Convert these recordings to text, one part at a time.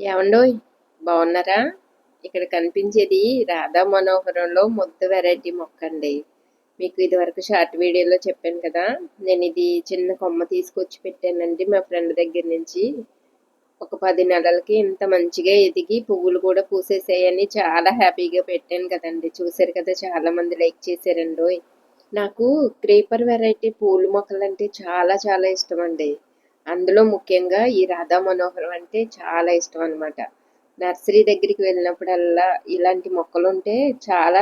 ఏవండోయ్ బాగున్నారా? ఇక్కడ కనిపించేది రాధా మనోహరంలో ముద్ద వెరైటీ మొక్క అండి. మీకు ఇది వరకు షార్ట్ వీడియోలో చెప్పాను కదా. నేను ఇది చిన్న కొమ్మ తీసుకొచ్చి పెట్టానండి మా ఫ్రెండ్ దగ్గర నుంచి. ఒక 10 నెలలకి ఇంత మంచిగా ఎదిగి పువ్వులు కూడా పూసేసాయని చాలా హ్యాపీగా పెట్టాను కదండి. చూసారు కదా, చాలా మంది లైక్ చేశారండోయ్. నాకు క్రీపర్ వెరైటీ పూల మొక్కలంటే చాలా చాలా ఇష్టం అండి. అందులో ముఖ్యంగా ఈ రాధా మనోహరం అంటే చాలా ఇష్టం అనమాట. నర్సరీ దగ్గరికి వెళ్ళినప్పుడల్లా ఇలాంటి మొక్కలుంటే చాలా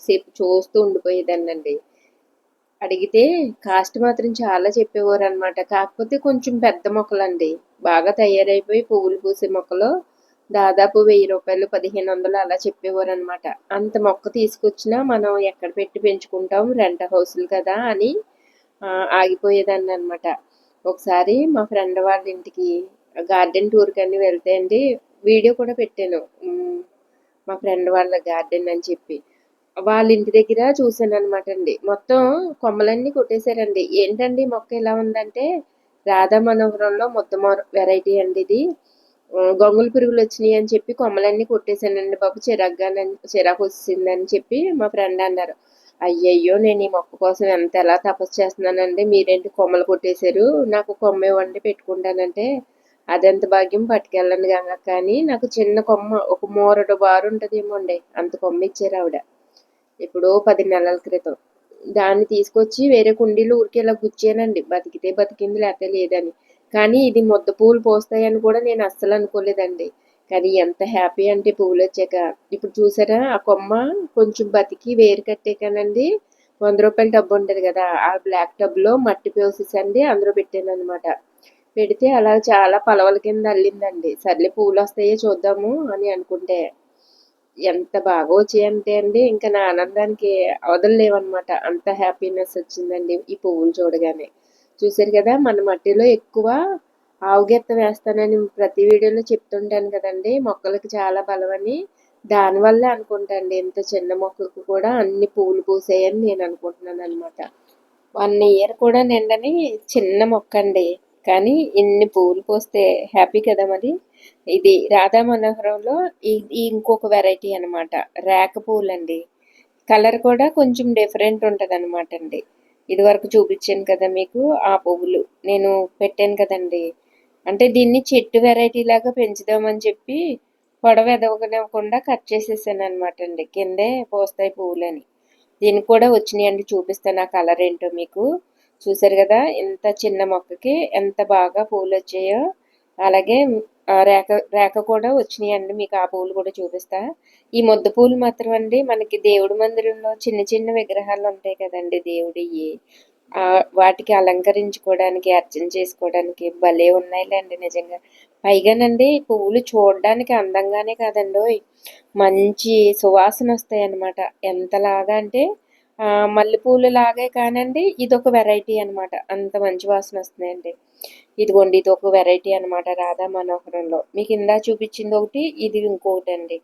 సేపు చూస్తూ ఉండిపోయేదాన్నండి. అడిగితే కాస్ట్ మాత్రం చాలా చెప్పేవారు అనమాట. కాకపోతే కొంచెం పెద్ద మొక్కలండి. బాగా తయారైపోయి పువ్వులు పూసే మొక్కలు దాదాపు రూ. 1000, 1500 అలా చెప్పేవారు అనమాట. అంత మొక్క తీసుకొచ్చినా మనం ఎక్కడ పెట్టి పెంచుకుంటాం, రెంట్ హౌస్లు కదా అని ఆగిపోయేదాన్ని అనమాట. ఒకసారి మా ఫ్రెండ్ వాళ్ళ ఇంటికి గార్డెన్ టూర్కి అని వెళ్తే అండి, వీడియో కూడా పెట్టాను. మా ఫ్రెండ్ వాళ్ళ గార్డెన్ అని చెప్పి వాళ్ళ ఇంటి దగ్గర చూసాను అనమాట అండి. మొత్తం కొమ్మలన్నీ కొట్టేశారండి. ఏంటండి మొక్క ఎలా ఉందంటే, రాధా మనోహరంలో మొత్తం వెరైటీ అండి ఇది. గొంగులు పురుగులు వచ్చినాయి అని చెప్పి కొమ్మలన్నీ కొట్టేశానండి బాబు, చిరాకు వచ్చిందని చెప్పి మా ఫ్రెండ్ అన్నారు. అయ్యయ్యో, నేను ఈ మొక్క కోసం ఎలా తపస్సు చేస్తున్నానండి, మీరేంటి కొమ్మలు కొట్టేశారు, నాకు కొమ్మ ఇవ్వండి పెట్టుకుంటానంటే, అదెంత భాగ్యం, పట్టుకెళ్ళండి గంగక్క అని నాకు చిన్న కొమ్మ ఒక మోరడు బారు ఉంటుందేమో అండి, అంత కొమ్మ ఇచ్చారు ఆవిడ. ఇప్పుడు 10 నెలల క్రితం దాన్ని తీసుకొచ్చి వేరే కుండీలు ఊరికే ఇలా గుచ్చానండి. బతికితే బతికింది, లేకపోతే లేదని. కానీ ఇది ముద్ద పూలు పోస్తాయని కూడా నేను అస్సలు అనుకోలేదండి. కానీ ఎంత హ్యాపీ అంటే పువ్వులు వచ్చాక. ఇప్పుడు చూసారా, ఆ కొమ్మ కొంచెం బతికి వేరు కట్టేకానండి, రూ. 100 టబ్ ఉంటుంది కదా, ఆ బ్లాక్ టబ్లో మట్టి పోసేసండి అందులో పెట్టాను అనమాట. పెడితే అలా చాలా పలవల కింద అల్లిందండి. సర్లే పూలు వస్తాయో చూద్దాము అని అనుకుంటే ఎంత బాగా వచ్చాయంటే అండి, ఇంకా నా ఆనందానికి అవధుల్లేవన్నమాట. అంత హ్యాపీనెస్ వచ్చిందండి ఈ పువ్వులు చూడగానే. చూసారు కదా, మన మట్టిలో ఎక్కువ ఆవుగెత్త వేస్తానని ప్రతి వీడియోలో చెప్తుంటాను కదండి, మొక్కలకి చాలా బలమని. దానివల్లే అనుకుంటాండి ఇంత చిన్న మొక్కకు కూడా అన్ని పువ్వులు పూసాయని నేను అనుకుంటున్నాను అనమాట. 1 ఇయర్ కూడా నిండని చిన్న మొక్క అండి, కానీ ఇన్ని పువ్వులు పూస్తే హ్యాపీ కదా మరి. ఇది రాధా మనోహరంలో ఇంకొక వెరైటీ అనమాట, రేక పువ్వులండి. కలర్ కూడా కొంచెం డిఫరెంట్ ఉంటుంది అనమాట అండి. ఇది వరకు చూపించాను కదా మీకు, ఆ పువ్వులు నేను పెట్టాను కదండి. అంటే దీన్ని చెట్టు వెరైటీ లాగా పెంచుదామని చెప్పి పొడవ ఎదవకుండా కట్ చేసేసాను అనమాట అండి. కిందే పోస్తాయి పువ్వులని. దీనికి కూడా వచ్చినాయండి, చూపిస్తాను ఆ కలర్ ఏంటో మీకు. చూసారు కదా, ఇంత చిన్న మొక్కకి ఎంత బాగా పూలు వచ్చాయో. అలాగే రేక రేక కూడా వచ్చినాయండి, మీకు ఆ పూలు కూడా చూపిస్తా. ఈ ముద్ద పూలు మాత్రం అండి, మనకి దేవుడి మందిరంలో చిన్న చిన్న విగ్రహాలు ఉంటాయి కదండి దేవుడివి, వాటికి అలంకరించుకోవడానికి, అర్చన చేసుకోవడానికి భలే ఉన్నాయిలేండి నిజంగా. పైగానండి పువ్వులు చూడడానికి అందంగానే కాదండి, మంచి సువాసన వస్తాయి అన్నమాట. ఎంతలాగా అంటే మల్లెపూలు లాగే కానండి, ఇదొక వెరైటీ అనమాట, అంత మంచి వాసన వస్తున్నాయండి. ఇదిగోండి, ఇది ఒక వెరైటీ అనమాట రాధా మనోహరంలో. మీకు ఇందా చూపించింది ఒకటి, ఇది ఇంకొకటి అండి.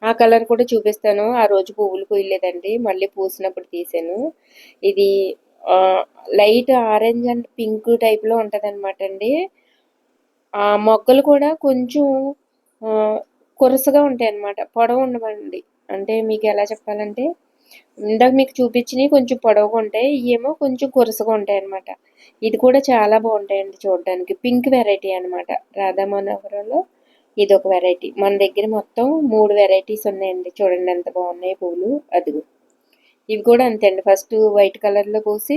ఆ కలర్ కూడా చూపిస్తాను. ఆ రోజు పువ్వులు పూయలేదండి, మళ్ళీ పూసినప్పుడు తీసాను. ఇది లైట్ ఆరెంజ్ అండ్ పింక్ టైప్లో ఉంటుంది అనమాట అండి. ఆ మొగ్గలు కూడా కొంచెం కొరసగా ఉంటాయి అన్నమాట, పొడవు ఉండవండి. అంటే మీకు ఎలా చెప్పాలంటే, ఇందాక మీకు చూపించినవి కొంచెం పొడవుగా ఉంటాయి, ఏమో కొంచెం కొరసగా ఉంటాయి అనమాట. ఇది కూడా చాలా బాగుంటాయండి చూడడానికి. పింక్ వెరైటీ అనమాట రాధా మనోహరంలో. ఇది ఒక వెరైటీ. మన దగ్గర మొత్తం 3 వెరైటీస్ ఉన్నాయండి. చూడండి ఎంత బాగున్నాయి పూలు. అదిగో ఇవి కూడా అంతే అండి. ఫస్ట్ వైట్ కలర్లో పూసి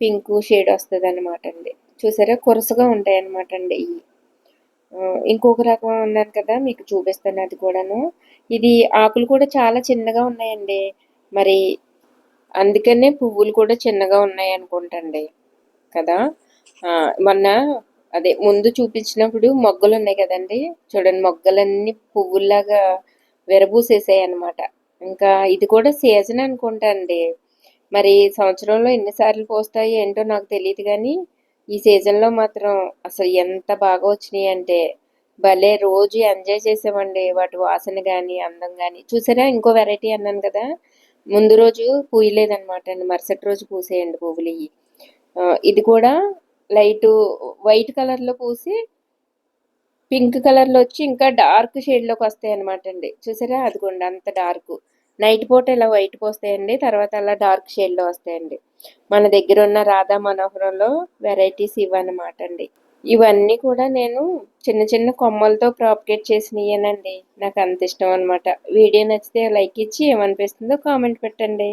పింక్ షేడ్ వస్తుంది అనమాట అండి. చూసారా, కొరసగా ఉంటాయి అనమాట అండి ఇవి. ఇంకొక రకం ఉన్నాను కదా, మీకు చూపిస్తాను అది కూడాను. ఇది ఆకులు కూడా చాలా చిన్నగా ఉన్నాయండి, మరి అందుకనే పువ్వులు కూడా చిన్నగా ఉన్నాయి అనుకుంటండి కదా. మొన్న అదే ముందు చూపించినప్పుడు మొగ్గలు ఉన్నాయి కదండి, చూడండి మొగ్గలన్నీ పువ్వుల్లాగా విరబూసేసాయి అనమాట. ఇంకా ఇది కూడా సీజన్ అనుకుంటా అండి. మరి సంవత్సరంలో ఎన్నిసార్లు పోస్తాయి ఏంటో నాకు తెలియదు, కానీ ఈ సీజన్లో మాత్రం అసలు ఎంత బాగా వచ్చినాయి అంటే భలే రోజు ఎంజాయ్ చేసామండి. వాటి వాసన కానీ అందం కానీ. చూసారా, ఇంకో వెరైటీ అన్నాను కదా, ముందు రోజు పూయలేదన్నమాట అండి, మరుసటి రోజు పూసేయండి పువ్వులు ఇవి. ఇది కూడా లైట్ వైట్ కలర్లో పూసి పింక్ కలర్లో వచ్చి ఇంకా డార్క్ షేడ్లోకి వస్తాయి అనమాట అండి. చూసారా, అదిగోండి అంత డార్క్. నైట్ పూట ఇలా వైట్ పోస్తాయండి, తర్వాత అలా డార్క్ షేడ్లో వస్తాయండి. మన దగ్గర ఉన్న రాధా మనోహరంలో వెరైటీస్ ఇవన్నమాట అండి. ఇవన్నీ కూడా నేను చిన్న చిన్న కొమ్మలతో ప్రాపగేట్ చేసినయేనండి. నాకు అంత ఇష్టం అనమాట. వీడియో నచ్చితే లైక్ ఇచ్చి ఏమనిపిస్తుందో కామెంట్ పెట్టండి.